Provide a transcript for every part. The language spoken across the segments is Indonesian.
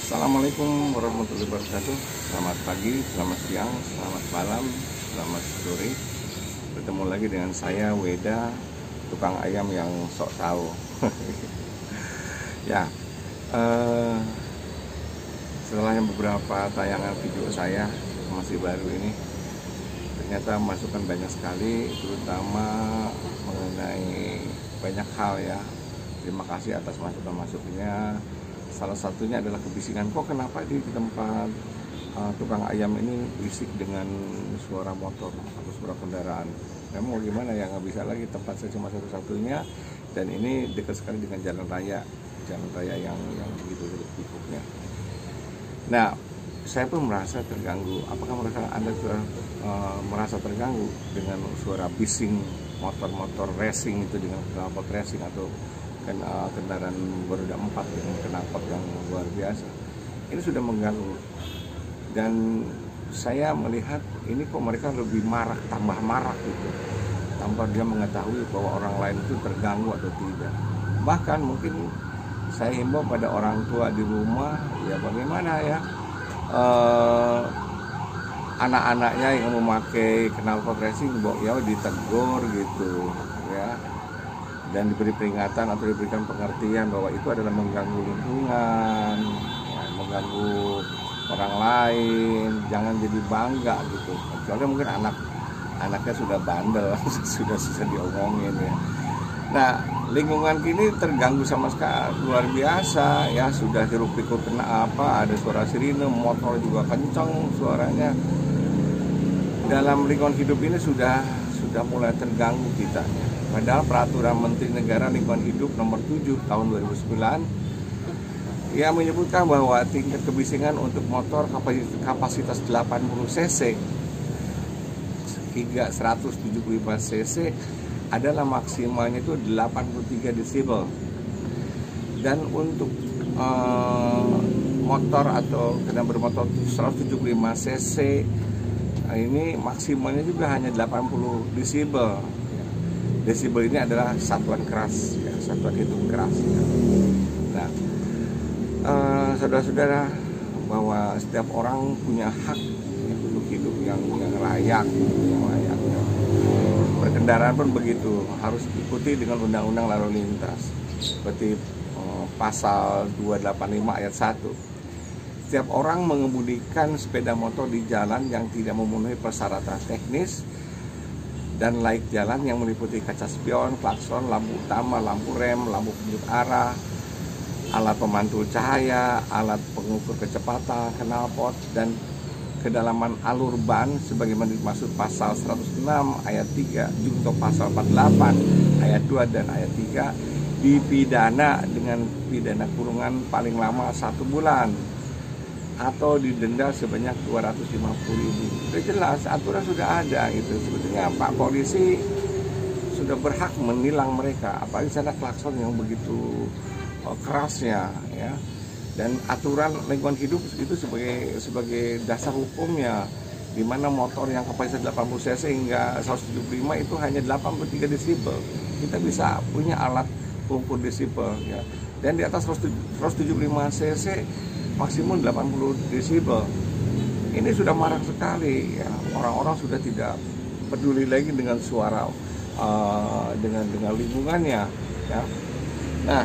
Assalamualaikum warahmatullahi wabarakatuh. Selamat pagi, selamat siang, selamat malam, selamat sore. Bertemu lagi dengan saya Weda, tukang ayam yang sok tahu. Ya, setelah beberapa tayangan video saya masih baru ini, ternyata masukan banyak sekali, terutama mengenai banyak hal ya. Terima kasih atas masukan-masukannya. Salah satunya adalah kebisingan, kok kenapa di tempat tukang ayam ini berisik dengan suara motor atau suara kendaraan. Memang gimana ya, nggak bisa lagi, tempat saya cuma satu-satunya, dan ini dekat sekali dengan jalan raya yang begitu hiruk-pikuknya. Nah, saya pun merasa terganggu. Apakah Anda merasa terganggu dengan suara bising motor-motor racing itu, dengan knalpot racing atau kendaraan beroda 4 dengan knalpot yang luar biasa? Ini sudah mengganggu, dan saya melihat ini kok mereka lebih marak, tambah marak gitu, tanpa dia mengetahui bahwa orang lain itu terganggu atau tidak. Bahkan mungkin saya himbau pada orang tua di rumah, ya bagaimana ya, anak-anaknya yang memakai knalpot racing, ya ditegur gitu ya, dan diberi peringatan atau diberikan pengertian bahwa itu adalah mengganggu lingkungan, ya, mengganggu orang lain. Jangan jadi bangga gitu, kecuali mungkin anaknya sudah bandel, sudah diomongin ya. Nah, lingkungan kini terganggu sama sekali, luar biasa ya. Sudah hiruk-pikuk ada suara sirine, motor juga kencang suaranya. Dalam lingkungan hidup ini sudah mulai terganggu kita. Padahal peraturan Menteri Negara Lingkungan Hidup nomor 7 tahun 2009 yang menyebutkan bahwa tingkat kebisingan untuk motor kapasitas 80 cc hingga 175 cc adalah maksimalnya itu 83 desibel. Dan untuk motor atau kendaraan bermotor 175 cc ini maksimalnya juga hanya 80 desibel. Desibel ini adalah satuan keras, ya, satuan hitung keras. Ya. Nah, saudara-saudara, bahwa setiap orang punya hak untuk hidup yang layak, ya. Berkendaraan pun begitu, harus ikuti dengan undang-undang lalu lintas, seperti pasal 285 ayat 1. Setiap orang mengemudikan sepeda motor di jalan yang tidak memenuhi persyaratan teknis dan laik jalan yang meliputi kaca spion, klakson, lampu utama, lampu rem, lampu penunjuk arah, alat pemantul cahaya, alat pengukur kecepatan, knalpot, dan kedalaman alur ban sebagaimana dimaksud pasal 106 ayat 3 junto pasal 48 ayat 2 dan ayat 3 dipidana dengan pidana kurungan paling lama 1 bulan atau didenda sebanyak 250.000. Sudah jelas, aturan sudah ada gitu. Sebetulnya Pak Polisi sudah berhak menilang mereka, apalagi sana klakson yang begitu kerasnya ya. Dan aturan lingkungan hidup itu sebagai dasar hukumnya, di mana motor yang kapasitas 80 cc hingga 175 itu hanya 83 desibel. Kita bisa punya alat pengukur desibel ya. Dan di atas 175 cc maksimum 80 desibel. Ini sudah marak sekali ya. Orang-orang sudah tidak peduli lagi dengan suara dengan lingkungannya ya. Nah,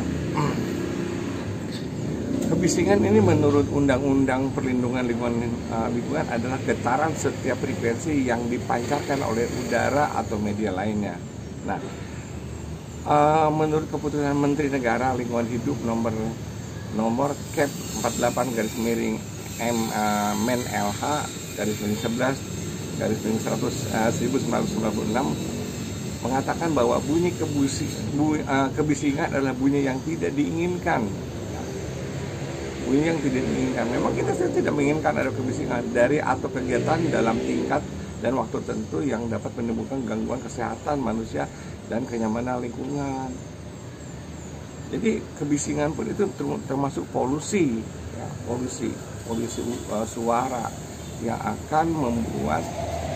kebisingan ini menurut Undang-Undang Perlindungan Lingkungan adalah getaran setiap frekuensi yang dipancarkan oleh udara atau media lainnya. Nah, menurut keputusan Menteri Negara Lingkungan Hidup nomor Cap 48 garis miring Men LH garis miring 11 garis miring 1996 mengatakan bahwa bunyi kebisingan adalah bunyi yang tidak diinginkan. Bunyi yang tidak diinginkan. Memang kita tidak menginginkan ada kebisingan dari atau kegiatan dalam tingkat dan waktu tertentu yang dapat menimbulkan gangguan kesehatan manusia dan kenyamanan lingkungan. Jadi kebisingan pun itu termasuk polusi, ya, polusi suara yang akan membuat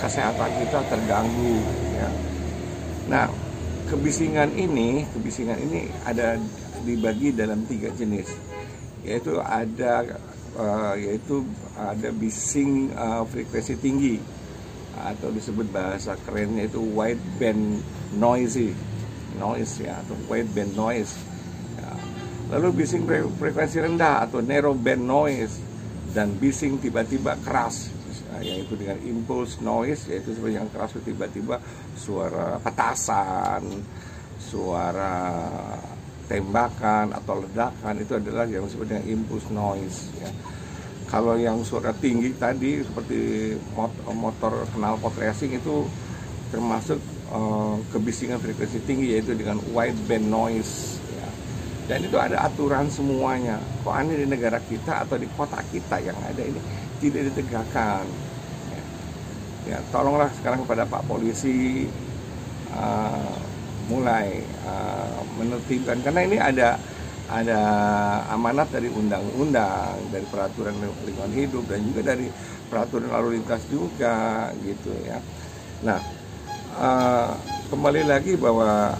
kesehatan kita terganggu. Ya. Nah, kebisingan ini ada dibagi dalam 3 jenis, yaitu ada yaitu ada bising frekuensi tinggi, atau disebut bahasa kerennya itu wide band noise ya, atau wide band noise ya. Lalu bising frekuensi rendah atau narrow band noise, dan bising tiba-tiba keras, yaitu dengan impulse noise, yaitu seperti yang keras tiba-tiba suara petasan, suara tembakan atau ledakan, itu adalah yang disebut dengan impulse noise ya. Kalau yang suara tinggi tadi seperti motor knalpot racing itu termasuk kebisingan frekuensi tinggi, yaitu dengan wide band noise ya. Dan itu ada aturan semuanya. Kok aneh di negara kita atau di kota kita yang ada ini tidak ditegakkan ya. Ya, tolonglah sekarang kepada Pak Polisi mulai menertibkan, karena ini ada amanat dari undang-undang, dari peraturan lingkungan hidup, dan juga dari peraturan lalu lintas juga gitu ya. Nah, kembali lagi bahwa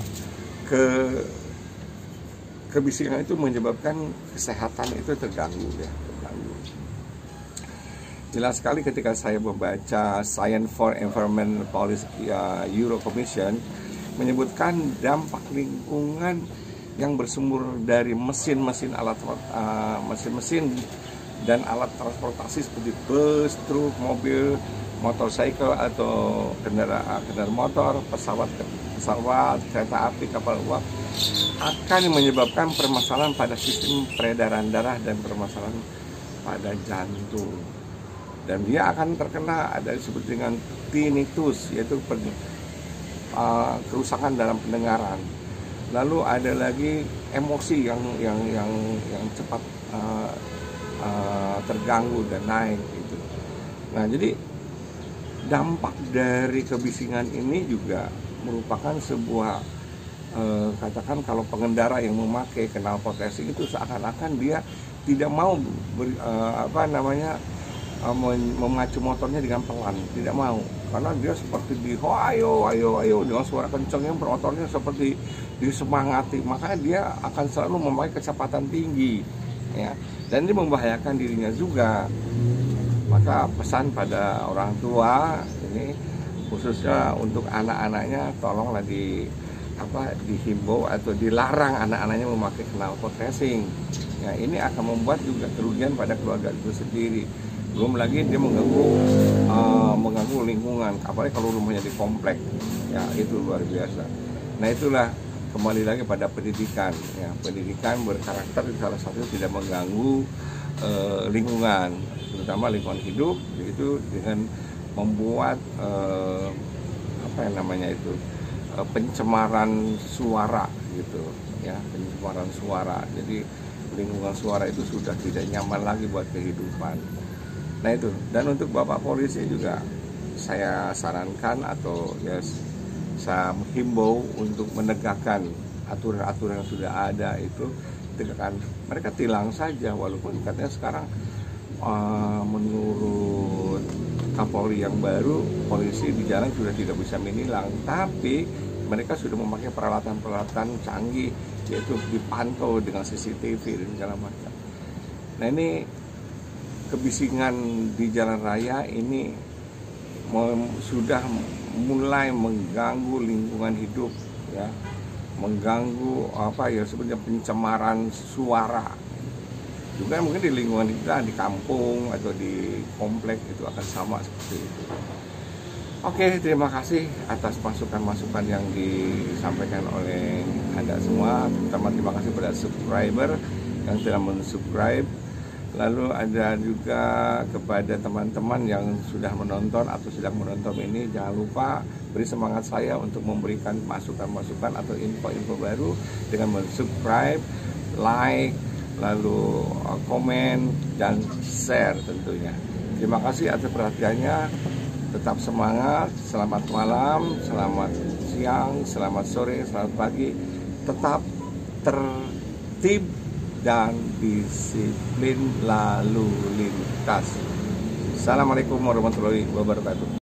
kebisingan itu menyebabkan kesehatan itu terganggu ya, terganggu. Jelas sekali ketika saya membaca Science for Environment Policy Euro Commission menyebutkan dampak lingkungan yang bersumber dari mesin-mesin dan alat transportasi seperti bus, truk, mobil, motorcycle atau kendaraan motor, pesawat, kereta api, kapal uap, akan menyebabkan permasalahan pada sistem peredaran darah dan permasalahan pada jantung. Dan dia akan terkena, ada disebut dengan tinnitus, yaitu kerusakan dalam pendengaran. Lalu ada lagi emosi yang cepat terganggu dan naik gitu. Nah, jadi dampak dari kebisingan ini juga merupakan sebuah katakan kalau pengendara yang memakai knalpot racing itu seakan-akan dia tidak mau memacu motornya dengan pelan, tidak mau, karena dia seperti ayo dengan suara kencangnya, motornya seperti disemangati, makanya dia akan selalu memakai kecepatan tinggi ya, dan ini membahayakan dirinya juga. Maka pesan pada orang tua ini, khususnya untuk anak-anaknya, tolonglah dihimbau atau dilarang anak-anaknya memakai knalpot racing ya. Ini akan membuat juga kerugian pada keluarga itu sendiri. Belum lagi dia mengganggu lingkungan, apalagi kalau rumahnya di komplek ya, itu luar biasa. Nah, itulah kembali lagi pada pendidikan ya. Pendidikan berkarakter salah satu tidak mengganggu lingkungan, terutama lingkungan hidup, yaitu dengan membuat pencemaran suara gitu ya, pencemaran suara. Jadi lingkungan suara itu sudah tidak nyaman lagi buat kehidupan. Nah itu, dan untuk Bapak Polisi juga saya sarankan atau ya saya menghimbau untuk menegakkan aturan-aturan yang sudah ada itu, tegakkan. Mereka tilang saja, walaupun katanya sekarang menurut Kapolri yang baru, polisi di jalan sudah tidak bisa menilang, tapi mereka sudah memakai peralatan-peralatan canggih, yaitu dipantau dengan CCTV dan segala macam. Nah, ini kebisingan di jalan raya ini sudah mulai mengganggu lingkungan hidup ya, mengganggu sebenarnya pencemaran suara. Juga mungkin di lingkungan kita, di kampung atau di komplek itu akan sama seperti itu. Oke, terima kasih atas masukan-masukan yang disampaikan oleh Anda semua. Terutama terima kasih pada subscriber yang telah mensubscribe. Lalu ada juga kepada teman-teman yang sudah menonton atau sedang menonton ini, jangan lupa beri semangat saya untuk memberikan masukan-masukan atau info-info baru dengan mensubscribe, like, lalu komen dan share tentunya. Terima kasih atas perhatiannya. Tetap semangat, selamat malam, selamat siang, selamat sore, selamat pagi. Tetap tertib dan disiplin lalu lintas. Assalamualaikum warahmatullahi wabarakatuh.